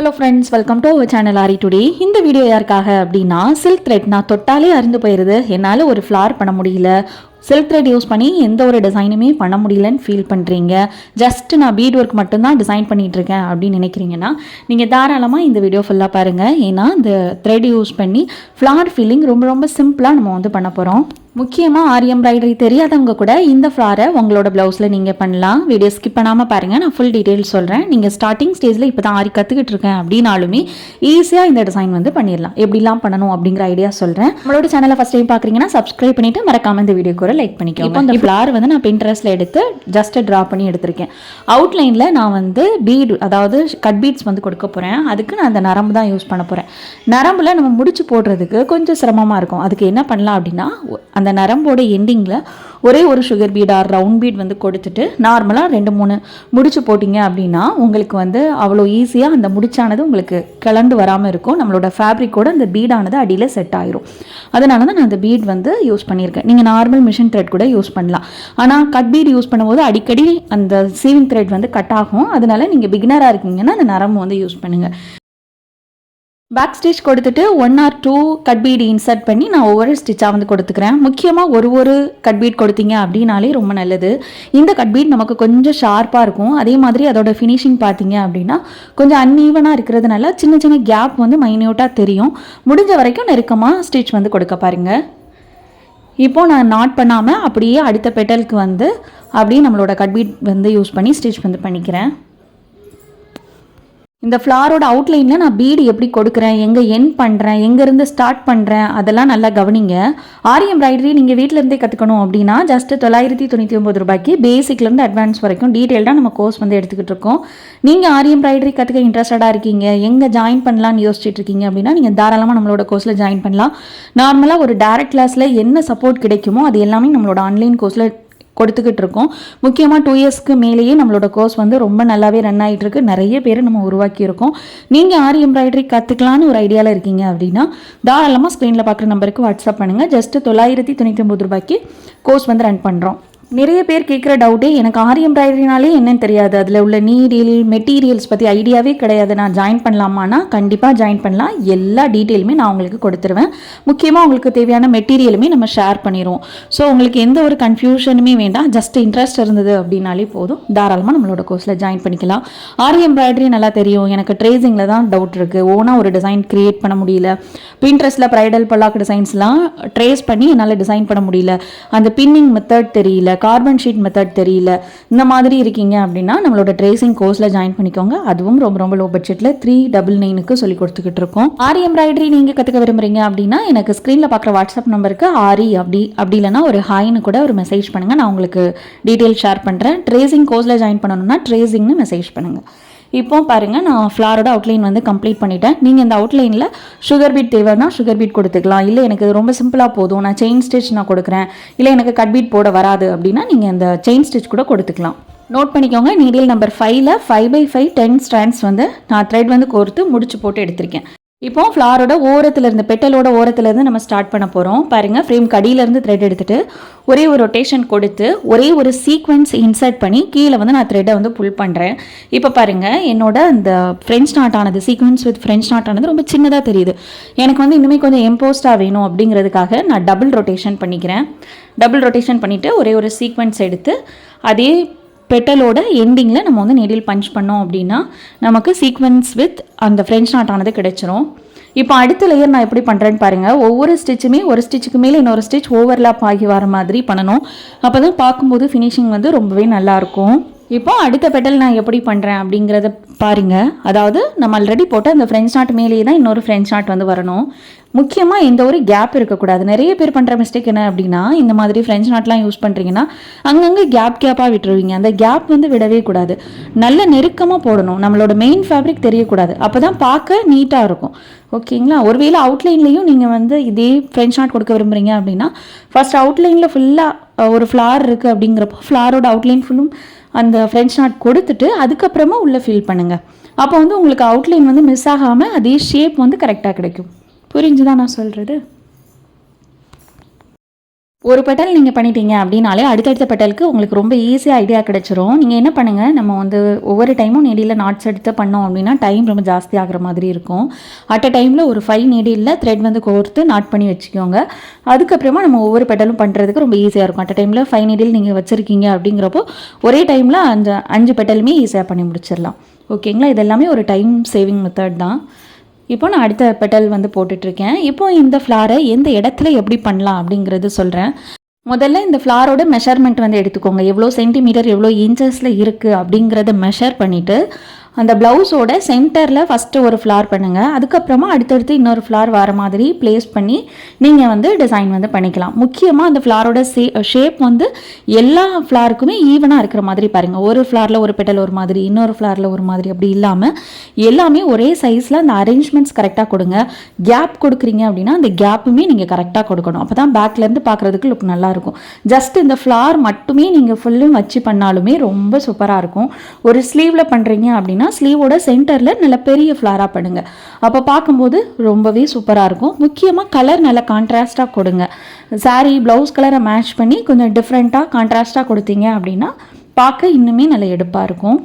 Hello friends, welcome to our channel Aari today. இந்த video யாருக்காக அப்படின்னா, சில்க் த்ரெட் நான் தொட்டாலே அருந்து போயிடுது, என்னால் ஒரு ஃப்ளார் பண்ண முடியல, சில்க் த்ரெட் யூஸ் பண்ணி எந்த ஒரு டிசைனுமே பண்ண முடியலன்னு ஃபீல் பண்ணுறீங்க, ஜஸ்ட் நான் பீட் ஒர்க் மட்டும்தான் டிசைன் பண்ணிகிட்ருக்கேன் அப்படின்னு நினைக்கிறீங்கன்னா, நீங்கள் தாராளமாக இந்த வீடியோ ஃபுல்லாக பாருங்கள். ஏன்னா இந்த த்ரெட் யூஸ் பண்ணி ஃப்ளார் ஃபீலிங் ரொம்ப ரொம்ப சிம்பிளாக நம்ம வந்து பண்ண போகிறோம். முக்கியமாக ஆரி எம்ப்ராய்டரி தெரியாதவங்க கூட இந்த ஃப்ளாரை உங்களோட ப்ளவுஸில் நீங்கள் பண்ணலாம். வீடியோ ஸ்கிப் பண்ணாமல் பாருங்கள், நான் ஃபுல் டீட்டெயில்ஸ் சொல்கிறேன். நீங்கள் ஸ்டார்டிங் ஸ்டேஜில் இப்போ தான் ஆரி கற்றுக்கிட்டு இருக்கேன் அப்படின்னாலுமே ஈஸியாக இந்த டிசைன் வந்து பண்ணிடலாம். எப்படிலாம் பண்ணணும் அப்படிங்கிற ஐடியா சொல்கிறேன். நம்மளோட சேனலை ஃபஸ்ட் டைம் பார்க்குறீங்கன்னா சப்ஸ்கிரைப் பண்ணிவிட்டு மறக்காம இந்த வீடியோக்கு ஒரு லைக் பண்ணிக்கோங்க. இப்போ இந்த ஃப்ளார் வந்து நான் பின்ட்ரெஸ்ட்டில் எடுத்து ஜஸ்ட் ட்ரா பண்ணி எடுத்திருக்கேன். அவுட்லைனில் நான் வந்து பீட், அதாவது கட் பீட்ஸ் வந்து கொடுக்க போகிறேன். அதுக்கு நான் அந்த நரம்பு தான் யூஸ் பண்ண போகிறேன். நரம்பில் நம்ம முடிச்சு போடுறதுக்கு கொஞ்சம் சிரமமாக இருக்கும். அதுக்கு என்ன பண்ணலாம் அப்படின்னா, அந்த நரம்போட எண்டிங்கில் ஒரே ஒரு sugar bead or round bead வந்து கொடுத்துட்டு நார்மலாக 2-3 முடிச்சு போட்டிங்க அப்படின்னா உங்களுக்கு வந்து அவ்வளோ ஈஸியாக அந்த முடிச்சானது உங்களுக்கு கிளண்டு வராமல் இருக்கும். நம்மளோட ஃபேப்ரிக்கோட அந்த பீடானது அடியில் செட் ஆயிரும். அதனால தான் நான் அந்த பீட் வந்து யூஸ் பண்ணியிருக்கேன். நீங்கள் நார்மல் மிஷின் த்ரெட் கூட யூஸ் பண்ணலாம். ஆனால் கட் பீட் யூஸ் பண்ணும்போது அடிக்கடி அந்த சீவிங் த்ரெட் வந்து கட் ஆகும். அதனால நீங்கள் பிகினராக இருக்கீங்கன்னா அந்த நரம்பு வந்து யூஸ் பண்ணுங்கள். பேக் ஸ்டிச் கொடுத்துட்டு 1 or 2 கட் பீட் இன்சர்ட் பண்ணி நான் ஒவ்வொரு ஸ்டிச்சாக வந்து கொடுத்துக்கிறேன். முக்கியமாக ஒரு கட் பீட் கொடுத்தீங்க அப்படின்னாலே ரொம்ப நல்லது. இந்த கட் பீட் நமக்கு கொஞ்சம் ஷார்ப்பாக இருக்கும். அதே மாதிரி அதோட ஃபினிஷிங் பார்த்தீங்க அப்படின்னா கொஞ்சம் அன்ஈவனாக இருக்கிறதுனால சின்ன சின்ன கேப் வந்து மைன்யூட்டாக தெரியும். முடிஞ்ச வரைக்கும் நெருக்கமாக ஸ்டிச் வந்து கொடுக்க பாருங்கள். இப்போது நான் நாட் பண்ணாமல் அப்படியே அடுத்த பெட்டலுக்கு வந்து அப்படியே நம்மளோட கட் பீட் வந்து யூஸ் பண்ணி ஸ்டிச் வந்து பண்ணிக்கிறேன். இந்த ஃப்ளாரோட அவுட்லைனில் நான் பீடு எப்படி கொடுக்குறேன், எங்கே என் பண்ணுறேன், எங்கேருந்து ஸ்டார்ட் பண்ணுறேன், அதெல்லாம் நல்லா கவனிங்க. ஆரி எம்ப்ராய்டரி நீங்கள் வீட்டிலேருந்தே கற்றுக்கணும் அப்படின்னா ஜஸ்ட் 999 ரூபாய்க்கு பேசிக்லேருந்து அட்வான்ஸ் வரைக்கும் டீட்டெயில்டாக நம்ம கோர்ஸ் வந்து எடுத்துக்கிட்டு இருக்கோம். நீங்கள் ஆரி எம்ப்ராய்டரி கற்றுக்க இன்ட்ரெஸ்டடாக இருக்கீங்க, எங்கே ஜாயின் பண்ணலான்னு யோசிச்சுட்டு இருக்கீங்க அப்படின்னா நீங்கள் தாராளமாக நம்மளோட கோர்ஸில் ஜாயின் பண்ணலாம். நார்மலாக ஒரு டேரக்ட் கிளாஸில் என்ன சப்போர்ட் கிடைக்குமோ அது எல்லாமே நம்மளோட ஆன்லைன் கோர்ஸில் கொடுத்துக்கிட்டு இருக்கோம். முக்கியமாக 2 இயர்ஸ்க்கு மேலேயே நம்மளோட கோர்ஸ் வந்து ரொம்ப நல்லாவே ரன் ஆகிட்டு இருக்கு. நிறைய பேர் நம்ம உருவாக்கியிருக்கோம். நீங்கள் ஆரி எம்ப்ராய்டரி கற்றுக்கலான்னு ஒரு ஐடியாவில் இருக்கீங்க அப்படின்னா தாராளமாக ஸ்க்ரீனில் பார்க்குற நம்பருக்கு வாட்ஸ்அப் பண்ணுங்கள். ஜஸ்ட் 999 ரூபாய்க்கு கோர்ஸ் வந்து ரன் பண்ணுறோம். நிறைய பேர் கேட்குற டவுட்டே, எனக்கு ஆரி எம்ப்ராய்டரினாலே என்னன்னு தெரியாது, அதில் உள்ள நீடில் மெட்டீரியல்ஸ் பற்றி ஐடியாவே கிடையாது, நான் ஜாயின் பண்ணலாமான்னா கண்டிப்பாக ஜாயின் பண்ணலாம். எல்லா டீட்டெயிலுமே நான் உங்களுக்கு கொடுத்துருவேன். முக்கியமாக உங்களுக்கு தேவையான மெட்டீரியலுமே நம்ம ஷேர் பண்ணிடுவோம். ஸோ உங்களுக்கு எந்த ஒரு கன்ஃபியூஷனுமே வேண்டாம். ஜஸ்ட் இன்ட்ரெஸ்ட் இருந்தது அப்படின்னாலே போதும், தாராளமாக நம்மளோட கோர்ஸில் ஜாயின் பண்ணிக்கலாம். ஆரி எம்ப்ராய்டரி நல்லா தெரியும், எனக்கு ட்ரேசிங்கில் தான் டவுட் இருக்குது, ஓனாக ஒரு டிசைன் க்ரியேட் பண்ண முடியல, பின்ட்ரெஸ்ட்டில் ப்ரைடல் பல்லாக் டிசைன்ஸ்லாம் ட்ரேஸ் பண்ணி என்னால் டிசைன் பண்ண முடியல, அந்த பின்னிங் மெத்தட் தெரியல, கார்பன் ஷீட் மெத்தட் தெரியல, இந்த மாதிரி இருக்கீங்க அப்படின்னா நம்மளோட ட்ரேசிங் கோர்ஸில் ஜாயின் பண்ணிக்கோங்க. அதுவும் ரொம்ப ரொம்ப லோ பட்ஜெட்டில் 399க்கு சொல்லி கொடுத்துக்கிட்டு இருக்கோம். ஆரி எம்ப்ராய்டரி நீங்கள் கற்றுக்க விரும்புறீங்க அப்படின்னா எனக்கு ஸ்க்ரீனில் பார்க்குற வாட்ஸ்அப் நம்பருக்கு ஆரி அப்படி இல்லைனா ஒரு ஹாய்னு கூட ஒரு மெசேஜ் பண்ணுங்கள். நான் உங்களுக்கு டீட்டெயில் ஷேர் பண்ணுறேன். ட்ரேசிங் கோர்ஸில் ஜாயின் பண்ணணும்னா ட்ரேசிங்னு மெசேஜ் பண்ணுங்கள். இப்போ பாருங்கள், நான் ஃப்ளாரோட அவுட்லைன் வந்து கம்ப்ளீட் பண்ணிட்டேன். நீங்கள் இந்த அவுட்லைனில் சுகர் பீட் தேவைன்னா சுகர் பீட் கொடுத்துக்கலாம். இல்லை எனக்கு ரொம்ப சிம்பிளாக போதும், நான் செயின் ஸ்டிச் நான் கொடுக்குறேன், இல்லை எனக்கு கட் பீட் போட வராது அப்படின்னா நீங்கள் இந்த செயின் ஸ்டிச் கூட கொடுத்துக்கலாம். நோட் பண்ணிக்கோங்க, நீடில் நம்பர் 5ல் 5x5 10 ஸ்ட்ராண்ட்ஸ் வந்து நான் த்ரெட் வந்து கோர்த்து முடிச்சு போட்டு எடுத்திருக்கேன். இப்போ ஃப்ளாரோட ஓரத்துலேருந்து, பெட்டலோட ஓரத்துலேருந்து நம்ம ஸ்டார்ட் பண்ண போகிறோம். பாருங்கள், ஃப்ரேம் கடியிலேருந்து த்ரெட் எடுத்துகிட்டு ஒரே ஒரு ரொட்டேஷன் கொடுத்து ஒரே ஒரு சீக்வன்ஸ் இன்சர்ட் பண்ணி கீழே வந்து நான் த்ரெட்டை வந்து புல் பண்ணுறேன். இப்போ பாருங்கள், என்னோட அந்த ஃப்ரெஞ்ச் நாட் ஆனது, சீக்வன்ஸ் வித் ஃப்ரெஞ்ச் நாட் ஆனது ரொம்ப சின்னதாக தெரியுது. எனக்கு வந்து இன்னுமே கொஞ்சம் எம்போஸ்டாக வேணும் அப்படிங்கிறதுக்காக நான் டபுள் ரொட்டேஷன் பண்ணிக்கிறேன். டபுள் ரொட்டேஷன் பண்ணிவிட்டு ஒரே ஒரு சீக்வன்ஸ் எடுத்து அதே பெட்டலோட எண்டிங்கில் நம்ம வந்து நீடில் பஞ்ச் பண்ணோம் அப்படின்னா நமக்கு சீக்வன்ஸ் வித் அந்த ஃப்ரெஞ்ச் நாட் ஆனது கிடைச்சிரும். இப்போ அடுத்த லேயர் நான் எப்படி பண்ணுறேன்னு பாருங்கள். ஒவ்வொரு ஸ்டிச்சுமே ஒரு ஸ்டிச்சுக்கு மேலே இன்னொரு ஸ்டிச் ஓவர்லாப் ஆகி வர மாதிரி பண்ணணும். அப்போ தான் பார்க்கும்போது ஃபினிஷிங் வந்து ரொம்பவே நல்லாயிருக்கும். இப்போ அடுத்த பெட்டல் நான் எப்படி பண்ணுறேன் அப்படிங்கிறத பாருங்கள். அதாவது நம்ம ஆல்ரெடி போட்டு அந்த ஃப்ரெஞ்ச் நாட் மேலேயே தான் இன்னொரு ஃப்ரெஞ்ச் நாட் வந்து வரணும். முக்கியமாக எந்த ஒரு கேப் இருக்கக்கூடாது. நிறைய பேர் பண்ணுற மிஸ்டேக் என்ன அப்படின்னா, இந்த மாதிரி ஃப்ரெஞ்ச் நாட்லாம் யூஸ் பண்ணுறீங்கன்னா அங்கங்கே கேப்பாக விட்டுருவீங்க. அந்த கேப் வந்து விடவே கூடாது, நல்ல நெருக்கமாக போடணும். நம்மளோட மெயின் ஃபேப்ரிக் தெரியக்கூடாது, அப்போ தான் பார்க்க நீட்டாக இருக்கும். ஓகேங்களா? ஒருவேளை அவுட்லைன்லேயும் நீங்கள் வந்து இதே ஃப்ரெஞ்ச் நாட் கொடுக்க விரும்புகிறீங்க அப்படின்னா ஃபர்ஸ்ட் அவுட்லைனில் ஃபுல்லாக ஒரு ஃப்ளார் இருக்குது அப்படிங்கிறப்போ ஃப்ளாரோட அவுட்லைன் ஃபுல்லும் அந்த ஃப்ரெஞ்ச் நாட் கொடுத்துட்டு அதுக்கப்புறமா உள்ளே ஃபில் பண்ணுங்கள். அப்போ வந்து உங்களுக்கு அவுட்லைன் வந்து மிஸ் ஆகாமல் அதே ஷேப் வந்து கரெக்டாக கிடைக்கும். புரிஞ்சுதான் நான் சொல்கிறது? ஒரு பெட்டல் நீங்கள் பண்ணிட்டீங்க அப்படின்னாலே அடுத்தடுத்த பெட்டலுக்கு உங்களுக்கு ரொம்ப ஈஸியாக ஐடியா கிடச்சிரும். நீங்கள் என்ன பண்ணுங்கள், நம்ம வந்து ஒவ்வொரு டைமும் நீடியில் நாட்ஸ் எடுத்து பண்ணோம் அப்படின்னா டைம் ரொம்ப ஜாஸ்தி ஆகிற மாதிரி இருக்கும். அட் அ டைமில் ஒரு 5 நீடியில் த்ரெட் வந்து கோர்த்து நாட் பண்ணி வச்சுக்கோங்க. அதுக்கப்புறமா நம்ம ஒவ்வொரு பெட்டலும் பண்ணுறதுக்கு ரொம்ப ஈஸியாக இருக்கும். அட் அ டைமில் 5 நீடில் நீங்கள் வச்சுருக்கீங்க அப்படிங்கிறப்போ ஒரே டைமில் 5 பெட்டலுமே ஈஸியாக பண்ணி முடிச்சிடலாம். ஓகேங்களா? இது எல்லாமே ஒரு டைம் சேவிங் மெத்தட் தான். இப்போ நான் அடுத்த பெட்டல் வந்து போட்டுட்ருக்கேன். இப்போ இந்த ஃப்ளாரை எந்த இடத்துல எப்படி பண்ணலாம் அப்படிங்கிறது சொல்கிறேன். முதல்ல இந்த ஃப்ளாரோட மெஷர்மெண்ட் வந்து எடுத்துக்கோங்க. எவ்வளோ சென்டிமீட்டர் எவ்வளோ இன்ச்சஸில் இருக்குது அப்படிங்கிறத மெஷர் பண்ணிவிட்டு அந்த ப்ளவுஸோட சென்டரில் ஃபஸ்ட்டு ஒரு ஃப்ளார் பண்ணுங்கள். அதுக்கப்புறமா அடுத்தடுத்து இன்னொரு ஃப்ளார் வர மாதிரி ப்ளேஸ் பண்ணி நீங்கள் வந்து டிசைன் வந்து பண்ணிக்கலாம். முக்கியமாக அந்த ஃப்ளாரோட ஷேப் வந்து எல்லா ஃப்ளாருக்குமே ஈவனாக இருக்கிற மாதிரி பாருங்கள். ஒரு ஃப்ளாரில் ஒரு பெட்டல் ஒரு மாதிரி, இன்னொரு ஃப்ளாரில் ஒரு மாதிரி, அப்படி இல்லாமல் எல்லாமே ஒரே சைஸில் அந்த அரேஞ்ச்மெண்ட்ஸ் கரெக்டாக கொடுங்க. கேப் கொடுக்குறீங்க அப்படின்னா அந்த கேப்புமே நீங்கள் கரெக்டாக கொடுக்கணும். அப்போ தான் பேக்லேருந்து பார்க்குறதுக்கு லுக் நல்லாயிருக்கும். ஜஸ்ட் இந்த ஃப்ளார் மட்டுமே நீங்கள் ஃபுல்லும் வச்சு பண்ணாலுமே ரொம்ப சூப்பராக இருக்கும். ஒரு ஸ்லீவில் பண்ணுறீங்க அப்படின்னா ஸ்லீவோட சென்டரில் நல்ல பெரிய ஃப்ளாராக பண்ணுங்க. அப்போ பார்க்கும்போது ரொம்பவே சூப்பராக இருக்கும். முக்கியமாக கலர் நல்ல கான்ட்ராஸ்டாக கொடுங்க. சாரீ ப்ளவுஸ் கலரை மேட்ச் பண்ணி கொஞ்சம் டிஃப்ரெண்ட்டாக கான்ட்ராஸ்டாக கொடுத்தீங்க அப்படின்னா பார்க்க இன்னுமே நல்ல எடுப்பாக இருக்கும்.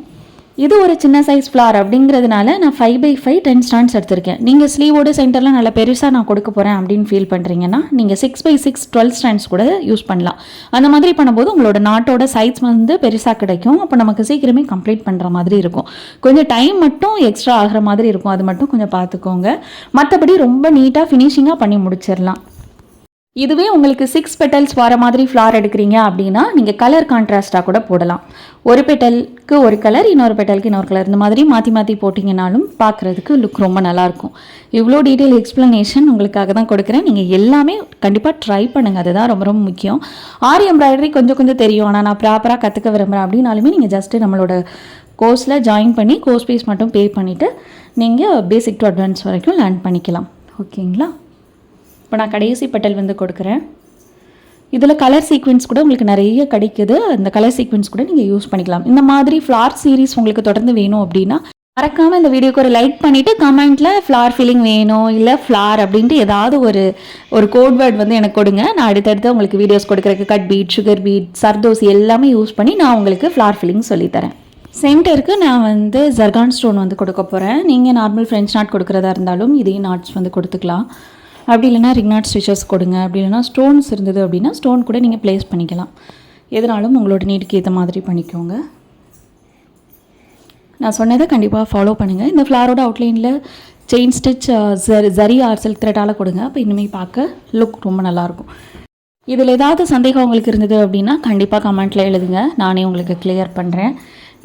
இது ஒரு சின்ன சைஸ் ஃப்ளார் அப்படிங்கிறதுனால நான் 5x5 10 ஸ்டாண்ட்ஸ் எடுத்திருக்கேன். நீங்கள் ஸ்லீவோட சென்டரில் நல்லா பெருசாக நான் கொடுக்க போகிறேன் அப்படின்னு ஃபீல் பண்ணுறீங்கன்னா நீங்கள் 6x6 12 ஸ்டாண்ட்ஸ் கூட யூஸ் பண்ணலாம். அந்த மாதிரி பண்ணும்போது உங்களோட நாட்டோட சைஸ் வந்து பெருசாக கிடைக்கும். அப்போ நமக்கு சீக்கிரமே கம்ப்ளீட் பண்ணுற மாதிரி இருக்கும். கொஞ்சம் டைம் மட்டும் எக்ஸ்ட்ரா ஆகிற மாதிரி இருக்கும். அது மட்டும் கொஞ்சம் பார்த்துக்கோங்க. மற்றபடி ரொம்ப நீட்டாக ஃபினிஷிங்காக பண்ணி முடிச்சிடலாம். இதுவே உங்களுக்கு 6 பெட்டல்ஸ் வர மாதிரி ஃப்ளார் எடுக்கிறீங்க அப்படின்னா நீங்கள் கலர் கான்ட்ராஸ்டாக கூட போடலாம். ஒரு பெட்டலுக்கு ஒரு கலர், இன்னொரு பெட்டலுக்கு இன்னொரு கலர், இந்த மாதிரி மாற்றி மாற்றி போட்டிங்கனாலும் பார்க்குறதுக்கு லுக் ரொம்ப நல்லாயிருக்கும். இவ்வளோ டீட்டெயில் எக்ஸ்ப்ளனேஷன் உங்களுக்காக தான் கொடுக்குறேன். நீங்கள் எல்லாமே கண்டிப்பாக ட்ரை பண்ணுங்கள். அதுதான் ரொம்ப ரொம்ப முக்கியம். ஆரி எம்ப்ராய்டரி கொஞ்சம் கொஞ்சம் தெரியும், ஆனால் நான் ப்ராப்பராக கற்றுக்க விரும்புகிறேன் அப்படின்னாலுமே நீங்கள் ஜஸ்ட்டு நம்மளோட கோர்ஸில் ஜாயின் பண்ணி கோர்ஸ் ஃபீஸ் மட்டும் பே பண்ணிவிட்டு நீங்கள் பேசிக் டு அட்வான்ஸ் வரைக்கும் லேர்ன் பண்ணிக்கலாம். ஓகேங்களா? இப்போ நான் கடைசி பெட்டல் வந்து கொடுக்குறேன். இதில் கலர் சீக்வென்ஸ் கூட உங்களுக்கு நிறைய கிடைக்குது. அந்த கலர் சீக்வென்ஸ் கூட நீங்கள் யூஸ் பண்ணிக்கலாம். இந்த மாதிரி ஃப்ளார் சீரீஸ் உங்களுக்கு தொடர்ந்து வேணும் அப்படின்னா மறக்காமல் இந்த வீடியோக்கு ஒரு லைக் பண்ணிவிட்டு கமெண்ட்டில் ஃப்ளார் ஃபீலிங் வேணும் இல்லை ஃப்ளார் அப்படின்ட்டு ஏதாவது ஒரு கோட் வேர்ட் வந்து எனக்கு கொடுங்க. நான் அடுத்தடுத்து உங்களுக்கு வீடியோஸ் கொடுக்குறதுக்கு cut beat, sugar beat, zardozi எல்லாமே யூஸ் பண்ணி நான் உங்களுக்கு ஃப்ளார் ஃபீலிங் சொல்லித்தரேன். சென்டருக்கு நான் வந்து ஜர்கான் ஸ்டோன் வந்து கொடுக்க போகிறேன். நீங்கள் நார்மல் ஃப்ரெஞ்ச் நாட் கொடுக்குறதா இருந்தாலும் இதே நாட்ஸ் வந்து கொடுத்துக்கலாம். அப்படி இல்லைனா ரிங் நாட் ஸ்டிச்சஸ் கொடுங்க. அப்படி இல்லைனா ஸ்டோன்ஸ் இருந்தது அப்படின்னா ஸ்டோன் கூட நீங்கள் ப்ளேஸ் பண்ணிக்கலாம். எதனாலும் உங்களோட நீடுக்கு ஏற்ற மாதிரி பண்ணிக்கோங்க. நான் சொன்னதை கண்டிப்பாக ஃபாலோ பண்ணுங்கள். இந்த ஃப்ளாரோட அவுட்லைனில் chain stitch zari or silk த்ரெட்டால் கொடுங்க. அப்போ இன்னுமே பார்க்க லுக் ரொம்ப நல்லாயிருக்கும். இதில் ஏதாவது சந்தேகம் உங்களுக்கு இருந்தது அப்படின்னா கண்டிப்பாக கமெண்ட்டில் எழுதுங்க. நானே உங்களுக்கு கிளியர் பண்ணுறேன்.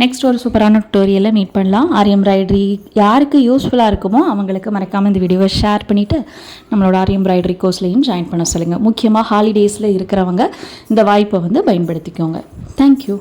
நெக்ஸ்ட் ஒரு சூப்பரான டுட்டோரியலில் மீட் பண்ணலாம். ஆரி எம்ப்ராய்டரி யாருக்கு யூஸ்ஃபுல்லாக இருக்குமோ அவங்களுக்கு மறக்காமல் இந்த வீடியோவை ஷேர் பண்ணிவிட்டு நம்மளோட ஆரி எம்ப்ராய்டரி கோர்ஸ்லையும் ஜாயின் பண்ண சொல்லுங்கள். முக்கியமாக ஹாலிடேஸில் இருக்கிறவங்க இந்த வாய்ப்பை வந்து பயன்படுத்திக்கோங்க. தேங்க்யூ.